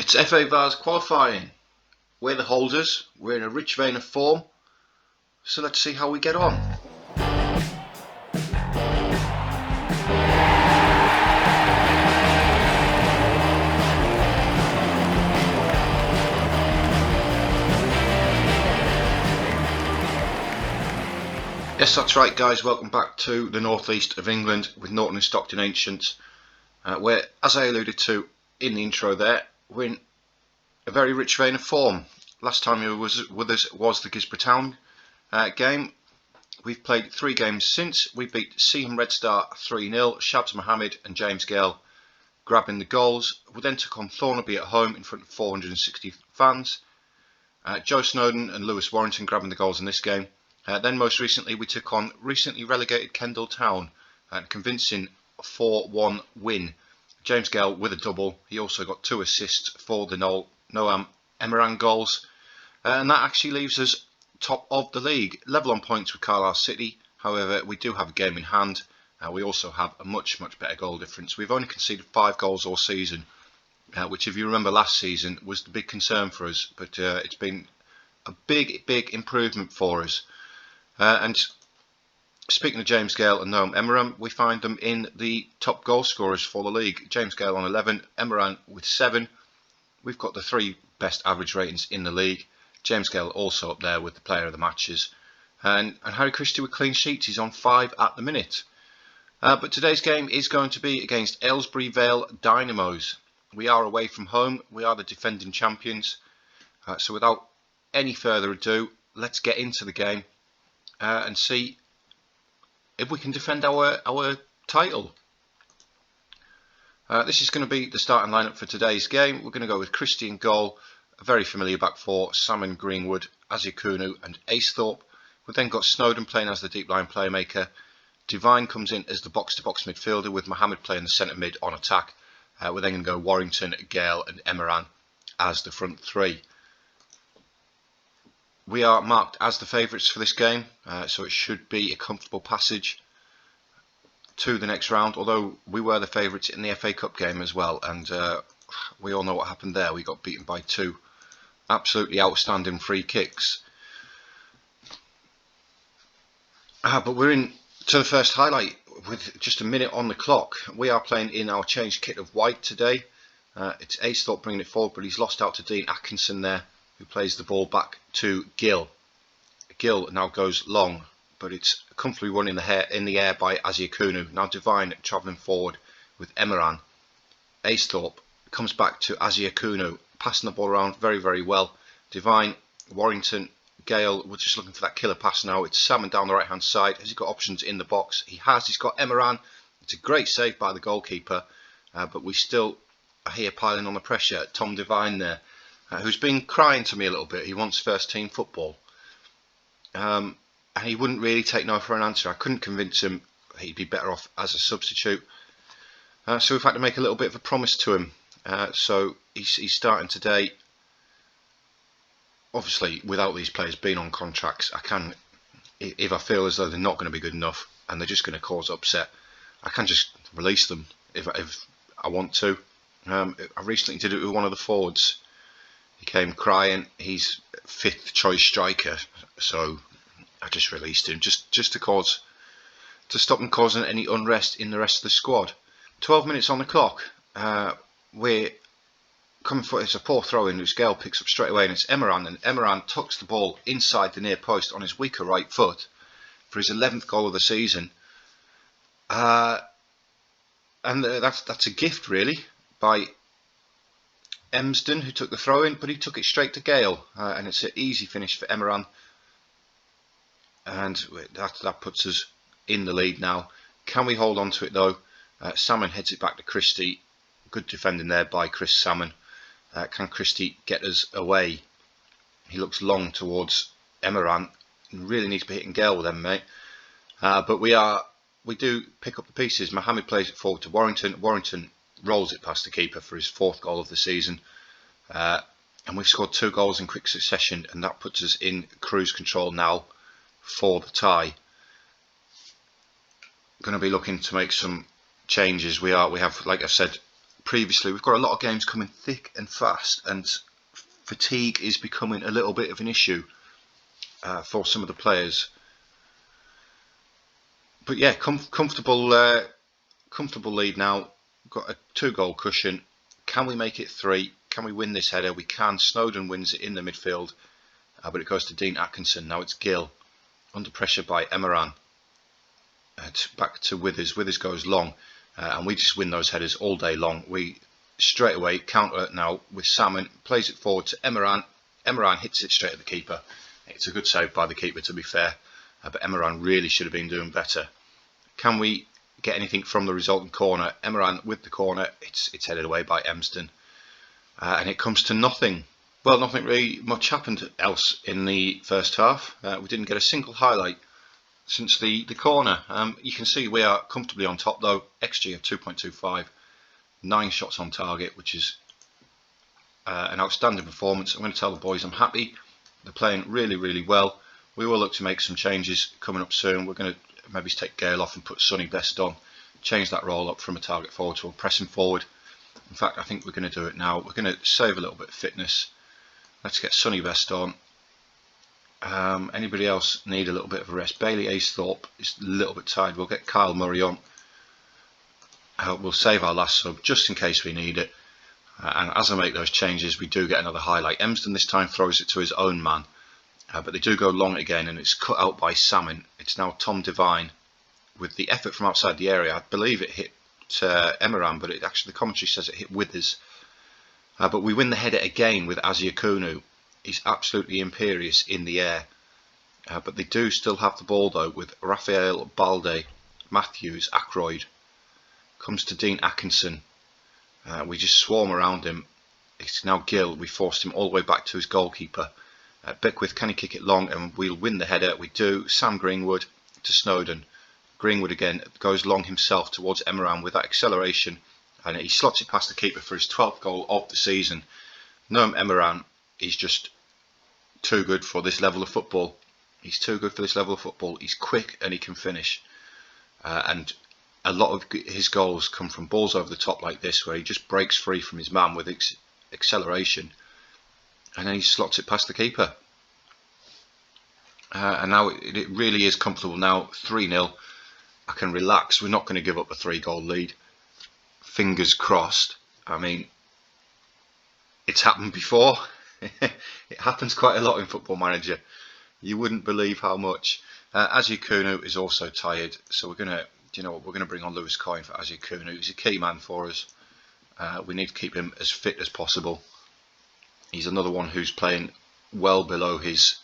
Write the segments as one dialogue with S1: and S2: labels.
S1: It's FA Vase qualifying. We're the holders, we're in a rich vein of form, so let's see how we get on. Yes, that's right guys, welcome back to the northeast of England with Norton Stockton Ancients, where, as I alluded to in the intro there, we're in a very rich vein of form. Last time you were with us was the Aylesbury Town game. We've played 3 games since. We beat Seaham Red Star 3-0, Shabs Mohammed and James Gale grabbing the goals. We then took on Thornaby at home in front of 460 fans. Joe Snowden and Lewis Warrington grabbing the goals in this game. Then most recently we took on recently relegated Kendal Town, convincing 4-1 win. James Gale with a double. He also got 2 assists for the Noam Emeran goals, and that actually leaves us top of the league, level on points with Carlisle City. However, we do have a game in hand. We also have a much better goal difference. We've only conceded 5 goals all season, which, if you remember last season, was the big concern for us, but it's been a big improvement for us. And speaking of James Gale and Noam Emeran, we find them in the top goal scorers for the league. James Gale on 11, Emeran with 7. We've got the 3 best average ratings in the league. James Gale also up there with the player of the matches. And Harry Christie with clean sheets. He's on 5 at the minute. But today's game is going to be against Aylesbury Vale Dynamos. We are away from home. We are the defending champions. So without any further ado, let's get into the game and see if we can defend our title. This is going to be the starting lineup for today's game. We're going to go with Christie in goal, a very familiar back 4, Salmon, Greenwood, Aziakunu and Acethorpe. We've then got Snowden playing as the deep line playmaker. Devine comes in as the box-to-box midfielder with Mohammed playing the centre mid on attack. We're then going to go Warrington, Gale and Emeran as the front 3. We are marked as the favourites for this game, so it should be a comfortable passage to the next round, although we were the favourites in the FA Cup game as well, and we all know what happened there. We got beaten by 2 absolutely outstanding free kicks. But we're in to the first highlight with just a minute on the clock. We are playing in our changed kit of white today. It's Acethorpe bringing it forward, but he's lost out to Dean Atkinson there, who plays the ball back to Gill. Gill now goes long, but it's comfortably run in the air by Aziakunu. Now Devine travelling forward with Emeran. Acethorpe comes back to Aziakunu, passing the ball around very well. Devine, Warrington, Gale, we're just looking for that killer pass now. It's Salmon down the right hand side. Has he got options in the box? He has. He's got Emeran. It's a great save by the goalkeeper, but we still are here piling on the pressure. Tom Devine there, who's been crying to me a little bit. He wants first team football, and he wouldn't really take no for an answer. I couldn't convince him he'd be better off as a substitute, so we've had to make a little bit of a promise to him. So he's starting today. Obviously, without these players being on contracts, I can, if I feel as though they're not going to be good enough and they're just going to cause upset, I can just release them if I want to. I recently did it with one of the forwards. He came crying. He's 5th choice striker, so I just released him just to stop him causing any unrest in the rest of the squad. 12 minutes on the clock. We're coming for it's a poor throw in, which Gale picks up straight away, and it's Emeran, and Emeran tucks the ball inside the near post on his weaker right foot for his 11th goal of the season. And that's a gift really by Emsden, who took the throw in, but he took it straight to Gale, and it's an easy finish for Emeran, and that puts us in the lead now. Can we hold on to it though? Salmon heads it back to Christie. Good defending there by Chris Salmon. Can Christie get us away? He looks long towards Emeran. Really needs to be hitting Gale with them, mate. But we do pick up the pieces. Mohammed plays it forward to Warrington. Warrington rolls it past the keeper for his 4th goal of the season. And we've scored 2 goals in quick succession, and that puts us in cruise control now for the tie. Going to be looking to make some changes. We have, like I said, previously, we've got a lot of games coming thick and fast, and fatigue is becoming a little bit of an issue for some of the players. But yeah, comfortable lead now. Got a 2-goal cushion. Can we make it 3? Can we win this header? We can. Snowden wins it in the midfield, but it goes to Dean Atkinson. Now it's Gill under pressure by Emeran. It's back to Withers. Withers goes long, and we just win those headers all day long. We straight away counter now with Salmon, plays it forward to Emeran. Emeran hits it straight at the keeper. It's a good save by the keeper, to be fair, but Emeran really should have been doing better. Can we get anything from the resulting corner? Emeran with the corner, it's headed away by Emsden, and it comes to nothing. Well, nothing really much happened else in the first half. We didn't get a single highlight since the corner. You can see we are comfortably on top though. XG of 2.25, 9 shots on target, which is an outstanding performance. I'm going to tell the boys I'm happy. They're playing really, really well. We will look to make some changes coming up soon. We're going to maybe take Gale off and put Sonny Best on, change that role up from a target forward to a pressing forward. In fact, I think we're going to do it now. We're going to save a little bit of fitness. Let's get Sonny Best on. Anybody else need a little bit of a rest? Bailey Aesthorpe is a little bit tired. We'll get Kyle Murray on. We'll save our last sub just in case we need it. And as I make those changes, we do get another highlight. Emsden this time throws it to his own man. But they do go long again, and it's cut out by Salmon. It's now Tom Devine with the effort from outside the area. I believe it hit Emeran, but actually the commentary says it hit Withers. But we win the header again with Aziakunu. He's absolutely imperious in the air. But they do still have the ball though with Raphael, Balde, Matthews, Ackroyd. Comes to Dean Atkinson. We just swarm around him. It's now Gill. We forced him all the way back to his goalkeeper. Beckwith, can he kick it long? And we'll win the header. We do. Sam Greenwood to Snowden. Greenwood again goes long himself towards Emeran with that acceleration, and he slots it past the keeper for his 12th goal of the season. Noam Emeran is just too good for this level of football. He's too good for this level of football. He's quick and he can finish. And a lot of his goals come from balls over the top like this, where he just breaks free from his man with acceleration, and then he slots it past the keeper. And now it really is comfortable now. 3-0. I can relax. We're not going to give up a 3-goal lead. Fingers crossed. I mean, it's happened before. It happens quite a lot in Football Manager. You wouldn't believe how much. Aziakunu is also tired, so we're going to, you know what, we're going to bring on Lewis Coyne for Aziakunu. He's a key man for us. We need to keep him as fit as possible. He's another one who's playing well below his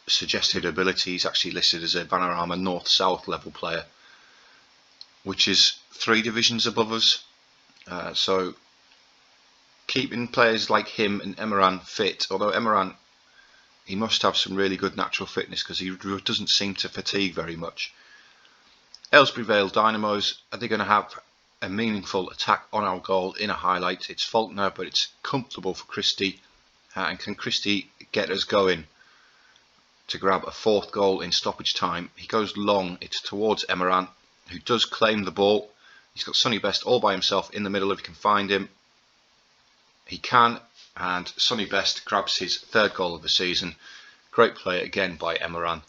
S1: suggested ability. He's actually listed as a Vanarama North-South level player, which is 3 divisions above us. So keeping players like him and Emeran fit, although Emeran, he must have some really good natural fitness because he doesn't seem to fatigue very much. Aylesbury Vale Dynamos, are they going to have a meaningful attack on our goal in a highlight? It's Faulkner, but it's comfortable for Christie. And can Christie get us going to grab a 4th goal in stoppage time? He goes long, it's towards Emeran, who does claim the ball. He's got Sonny Best all by himself in the middle if he can find him. He can, and Sonny Best grabs his 3rd goal of the season. Great play again by Emeran.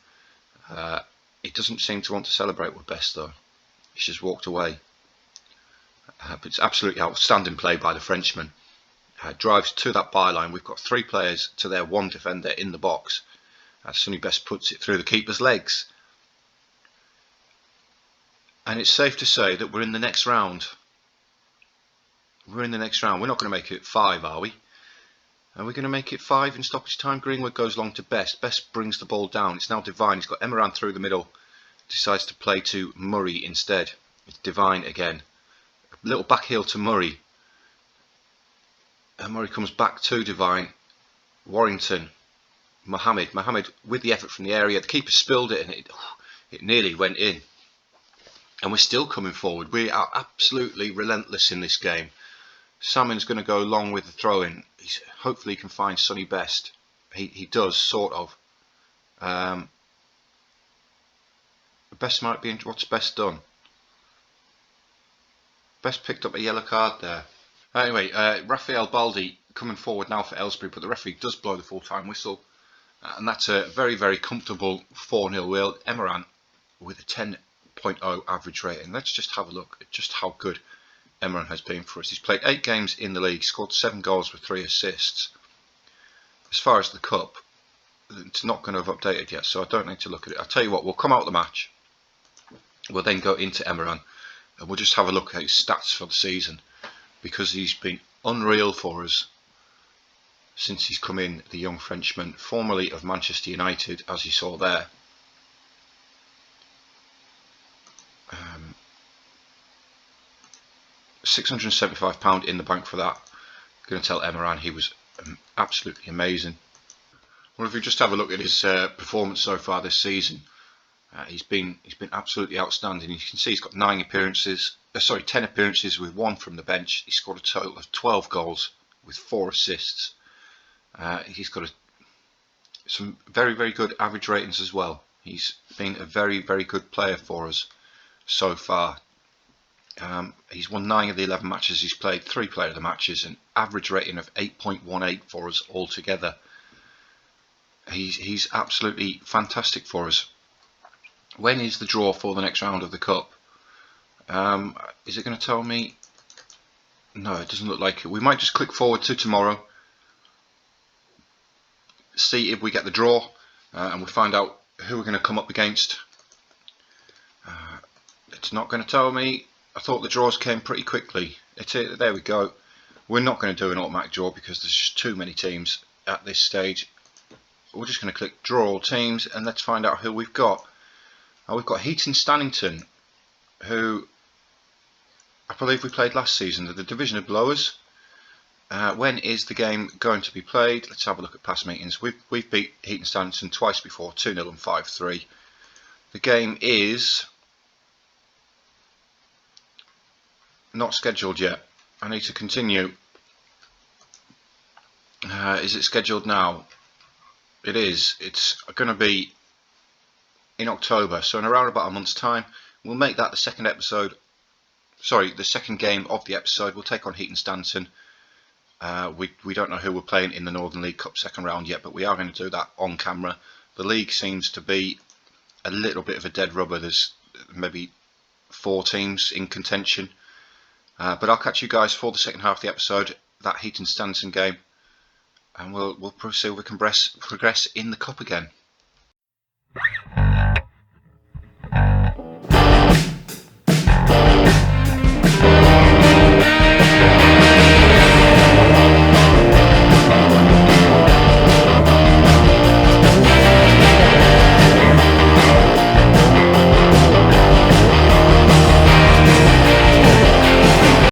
S1: He doesn't seem to want to celebrate with Best though. He's just walked away. But it's absolutely outstanding play by the Frenchman. Drives to that byline. We've got 3 players to their 1 defender in the box. Sonny Best puts it through the keeper's legs. And it's safe to say that we're in the next round. We're in the next round. We're not going to make it 5, are we? Are we going to make it 5 in stoppage time? Greenwood goes long to Best. Best brings the ball down. It's now Devine. He's got Emeran through the middle. Decides to play to Murray instead. It's Devine again. A little back heel to Murray. And Murray comes back to Devine. Warrington. Mohammed with the effort from the area. The keeper spilled it and it nearly went in. And we're still coming forward. We are absolutely relentless in this game. Salmon's going to go long with the throw-in. Hopefully he can find Sonny Best. He does, sort of. Best might be... What's Best done? Best picked up a yellow card there. Anyway, Raphael Baldi coming forward now for Aylesbury, but the referee does blow the full-time whistle. And that's a very, very comfortable 4-0 win. Emeran with a 10.0 average rating. Let's just have a look at just how good Emeran has been for us. He's played 8 games in the league, scored 7 goals with 3 assists. As far as the cup, it's not going to have updated yet, so I don't need to look at it. I'll tell you what, we'll come out of the match. We'll then go into Emeran and we'll just have a look at his stats for the season, because he's been unreal for us since he's come in, the young Frenchman, formerly of Manchester United, as you saw there. £675 in the bank for that. I'm going to tell Emeran he was absolutely amazing. Well, if we just have a look at his performance so far this season, he's been absolutely outstanding. You can see he's got 10 appearances with 1 from the bench. He scored a total of 12 goals with 4 assists. He's got some very, very good average ratings as well. He's been a very, very good player for us so far. He's won 9 of the 11 matches he's played, 3 player of the matches, an average rating of 8.18 for us altogether. He's absolutely fantastic for us. When is the draw for the next round of the Cup? Is it going to tell me? No, it doesn't look like it. We might just click forward to tomorrow, see if we get the draw, and we find out who we're going to come up against. It's not going to tell me. I thought the draws came pretty quickly. There we go. We're not going to do an automatic draw because there's just too many teams at this stage. We're just going to click draw all teams and let's find out who we've got. We've got Heaton Stannington, who I believe we played last season. They're the division of below us. When is the game going to be played? Let's have a look at past meetings. We've beat Heaton Stannington twice before, 2-0 and 5-3. The game is not scheduled yet. I need to continue. Is it scheduled now? It is. It's going to be in October, so in around about a month's time. We'll make that the second episode. Sorry, the second game of the episode. We'll take on Heaton Stannington. We don't know who we're playing in the Northern League Cup second round yet, but we are going to do that on camera. The league seems to be a little bit of a dead rubber. There's maybe 4 teams in contention. But I'll catch you guys for the second half of the episode, that Heaton Stannington game, and we'll see if we can progress in the Cup again.